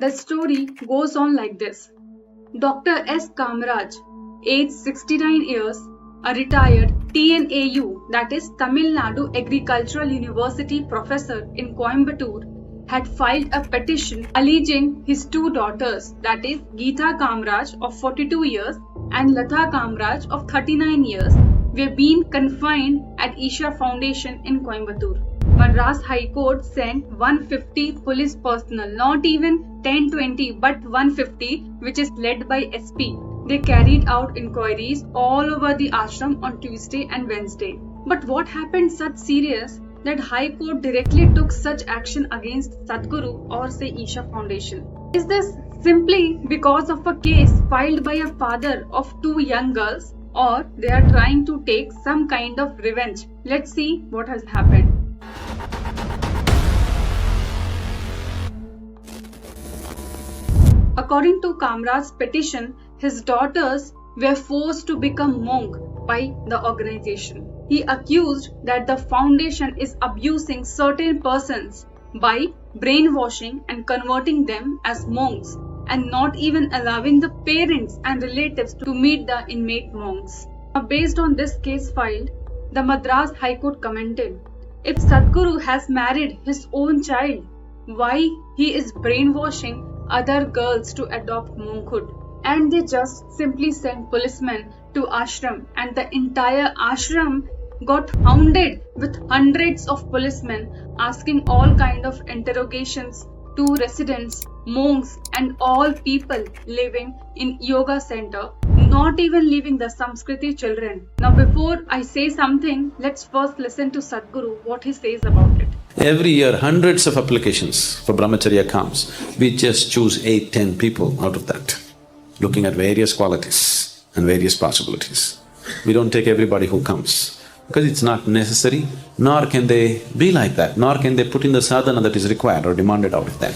The story goes on like this. Dr. S. Kamaraj, aged 69 years, a retired TNAU, that is Tamil Nadu Agricultural University professor in Coimbatore, had filed a petition alleging his two daughters, that is Geeta Kamaraj of 42 years and Latha Kamaraj of 39 years, were being confined at Isha Foundation in Coimbatore. Madras High Court sent 150 police personnel, not even 10-20 but 150, which is led by SP. They carried out inquiries all over the ashram on Tuesday and Wednesday. But what happened such serious that High Court directly took such action against Sadhguru or say Isha Foundation? Is this simply because of a case filed by a father of two young girls, or they are trying to take some kind of revenge? Let's see what has happened. According to Kamaraj's petition, his daughters were forced to become monk by the organization. He accused that the foundation is abusing certain persons by brainwashing and converting them as monks and not even allowing the parents and relatives to meet the inmate monks. Now, based on this case filed, the Madras High Court commented, if Sadhguru has married his own child, why he is brainwashing other girls to adopt monkhood? And they just simply sent policemen to ashram, and the entire ashram got hounded with hundreds of policemen asking all kind of interrogations to residents, monks and all people living in yoga center, not even leaving the Samskriti children. Now before I say something, let's first listen to Sadhguru, what he says about it. Every year, hundreds of applications for brahmacharya comes. We just choose 8-10 people out of that, looking at various qualities and various possibilities. We don't take everybody who comes, because it's not necessary, nor can they be like that, nor can they put in the sadhana that is required or demanded out of them.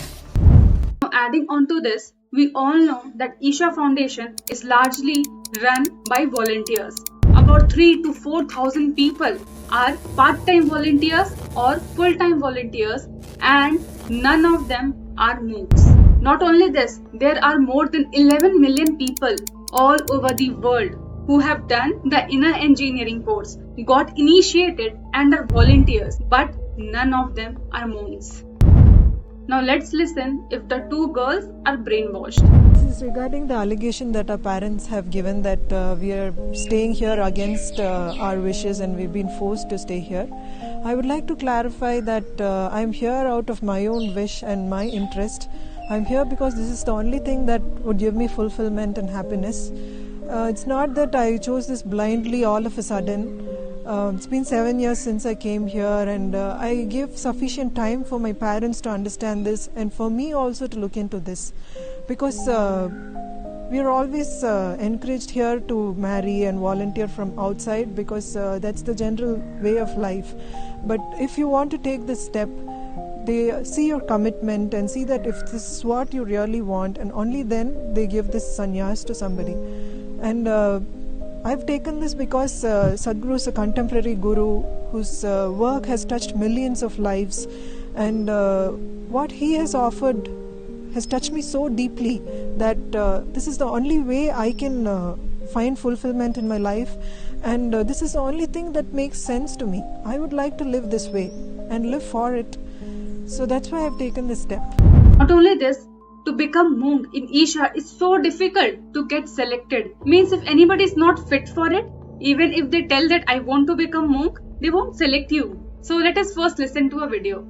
Now, adding on to this, we all know that Isha Foundation is largely run by volunteers. About 3,000 to 4,000 people are part-time volunteers or full-time volunteers, and none of them are monks. Not only this, there are more than 11 million people all over the world who have done the inner engineering course, got initiated and are volunteers, but none of them are monks. Now let's listen if the two girls are brainwashed. This is regarding the allegation that our parents have given that we are staying here against our wishes and we've been forced to stay here. I would like to clarify that I'm here out of my own wish and my interest. I'm here because this is the only thing that would give me fulfillment and happiness. It's not that I chose this blindly all of a sudden. It's been 7 years since I came here, and I give sufficient time for my parents to understand this and for me also to look into this, because we are always encouraged here to marry and volunteer from outside, because that's the general way of life. But if you want to take this step, they see your commitment and see that if this is what you really want, and only then they give this sannyas to somebody. And I've taken this because Sadhguru is a contemporary guru whose work has touched millions of lives, and what he has offered has touched me so deeply that this is the only way I can find fulfillment in my life, and this is the only thing that makes sense to me. I would like to live this way and live for it. So that's why I've taken this step. Not only this, to become monk in Isha is so difficult to get selected. Means if anybody is not fit for it, even if they tell that I want to become monk, they won't select you. So let us first listen to a video.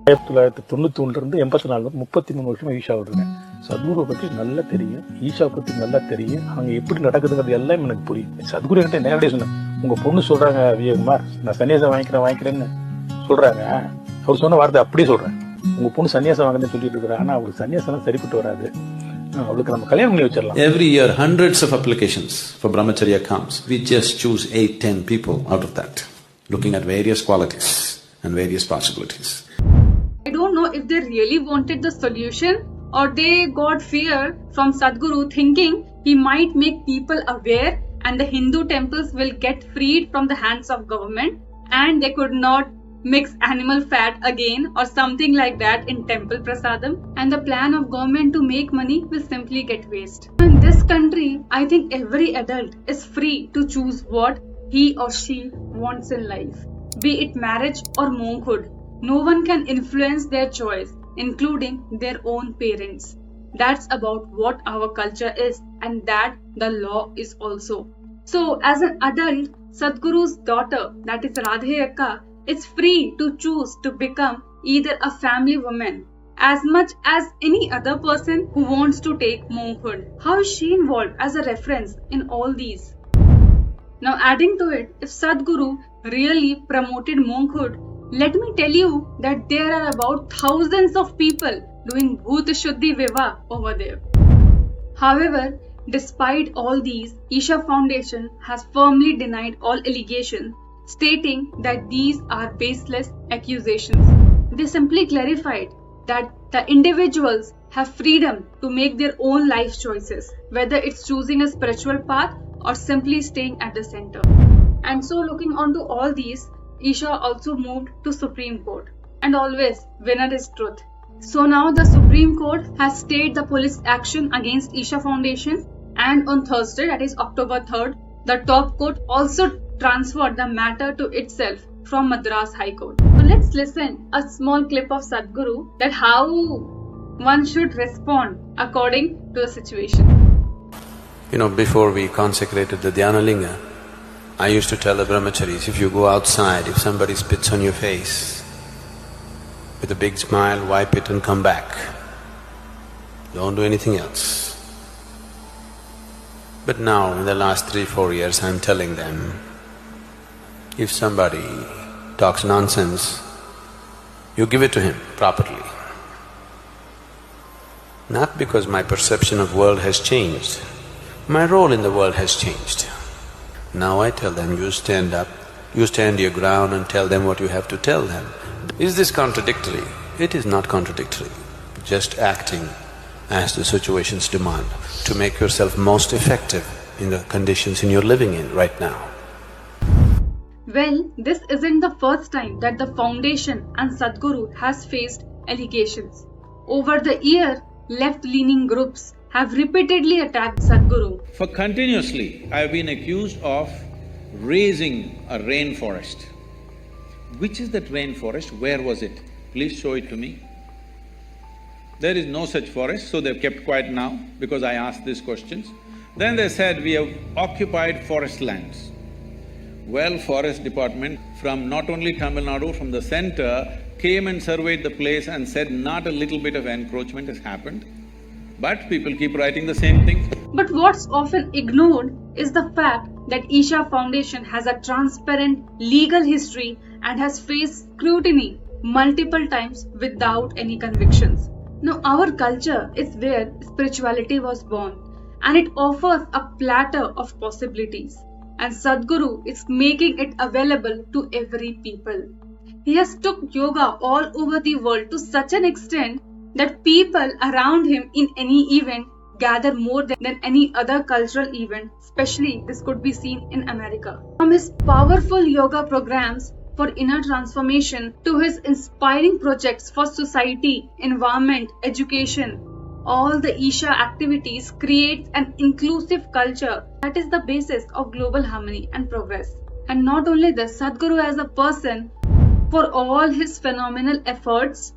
1991 84 33 வருஷமா ஈஷா இருக்கேன். சத்குரு பத்தி நல்லா தெரியும், ஈஷா பத்தி நல்லா தெரியும், அங்க எப்படி நடக்குதுங்கிறது எல்லாம் எனக்கு புரியும். சத்குரு கிட்ட நேரடியாக சொன்னேன், உங்க பொண்ணு சொல்றாங்க விஜயகுமார் நான் சன்னியாசம் வாங்கிக்கிறேன்னு சொல்றாங்க. அவர் சொன்ன வார்த்தை அப்படியே சொல்றேன், உங்க பொண்ணு சன்னியாசம் வாங்கன்னு சொல்லிட்டு இருக்கிறாங்க, ஆனா அவங்களுக்கு சன்னியாசம் சரிப்பட்டு வராது, அவளுக்கு நம்ம கல்யாணம் பண்ணி வச்சிடலாம். Every year, hundreds of applications for brahmacharya comes. We just choose 8-10 people out of that, looking at various qualities and various possibilities. I don't know if they really wanted the solution or they got fear from Sadhguru, thinking he might make people aware and the Hindu temples will get freed from the hands of government and they could not mix animal fat again or something like that in temple prasadam, and the plan of government to make money will simply get waste. In this country, I think every adult is free to choose what he or she wants in life, be it marriage or monkhood. No one can influence their choice, including their own parents. That's about what our culture is, and that the law is also. So, as an adult, Sadhguru's daughter, that is Radhe Akka, is free to choose to become either a family woman as much as any other person who wants to take monkhood. How is she involved as a reference in all these? Now, adding to it, if Sadhguru really promoted monkhood, let me tell you that there are about thousands of people doing Bhoot Shuddhi Vivah over there. However, despite all these, Isha Foundation has firmly denied all allegations, stating that these are baseless accusations. They simply clarified that the individuals have freedom to make their own life choices, whether it's choosing a spiritual path or simply staying at the center. And so, looking onto all these, Isha also moved to Supreme Court. And always, winner is truth. So now the Supreme Court has stayed the police action against Isha Foundation, and on Thursday, that is October 3rd, the top court also transferred the matter to itself from Madras High Court. So let's listen a small clip of Sadhguru that how one should respond according to the situation. You know, before we consecrated the Dhyanalinga, I used to tell the brahmacharis, if you go outside, if somebody spits on your face, with a big smile, wipe it and come back. Don't do anything else. But now, in the last 3-4 years, I'm telling them, if somebody talks nonsense, you give it to him properly. Not because my perception of world has changed, my role in the world has changed. Now I tell them, you stand up, you stand your ground and tell them what you have to tell them. Is this contradictory? It is not contradictory, just acting as the situations demand to make yourself most effective in the conditions you're living in right now. Well, this isn't the first time that the foundation and Sadhguru has faced allegations. Over the year, left-leaning groups have repeatedly attacked Sadhguru. For continuously, I have been accused of raising a rainforest. Which is that rainforest? Where was it? Please show it to me. There is no such forest, so they've kept quiet now because I asked these questions. Then they said, we have occupied forest lands. Well, forest department from not only Tamil Nadu, from the center, came and surveyed the place and said not a little bit of encroachment has happened. But people keep writing the same thing. But what's often ignored is the fact that Isha Foundation has a transparent legal history and has faced scrutiny multiple times without any convictions. Now, our culture is where spirituality was born, and it offers a platter of possibilities. And Sadhguru is making it available to every people. He has took yoga all over the world to such an extent that people around him in any event gather more than any other cultural event, especially this could be seen in America. From his powerful yoga programs for inner transformation to his inspiring projects for society, environment, education, all the Isha activities create an inclusive culture that is the basis of global harmony and progress. And not only this, Sadhguru as a person, for all his phenomenal efforts,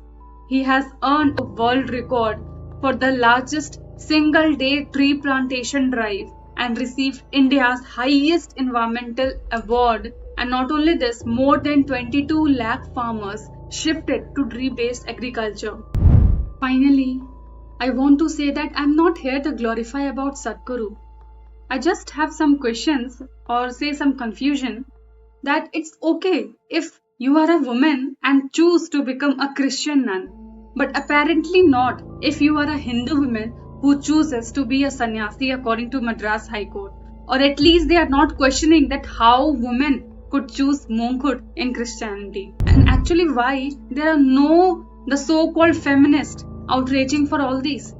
he has earned a world record for the largest single-day tree plantation drive and received India's highest environmental award. And not only this, more than 22 lakh farmers shifted to tree-based agriculture. Finally, I want to say that I'm not here to glorify about Sadhguru. I just have some questions or say some confusion that it's okay if you are a woman and choose to become a Christian nun, but apparently not if you are a Hindu woman who chooses to be a sannyasi according to Madras High Court. Or at least they are not questioning that how women could choose monkhood in Christianity. And actually why there are the so-called feminists outraging for all these.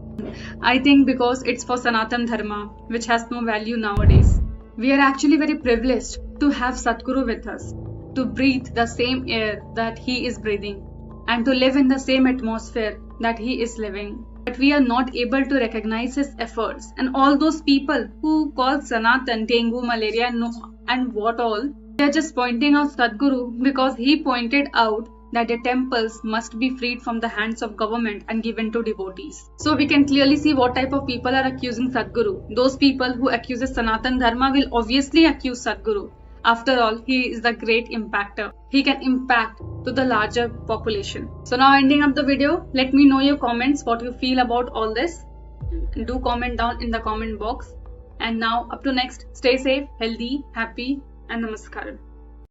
I think because it's for Sanatan Dharma, which has no value nowadays. We are actually very privileged to have Sadhguru with us. to breathe the same air that he is breathing and to live in the same atmosphere that he is living. But we are not able to recognize his efforts, and all those people who call Sanatan dengue, malaria and what all, they are just pointing out Sadhguru because he pointed out that the temples must be freed from the hands of government and given to devotees. So we can clearly see what type of people are accusing Sadhguru. Those people who accuse Sanatan Dharma will obviously accuse Sadhguru. After all, he is the great impactor. He can impact to the larger population. So now ending up the video, let me know your comments, what you feel about all this. Do comment down in the comment box. And now up to next, stay safe, healthy, happy and namaskaram.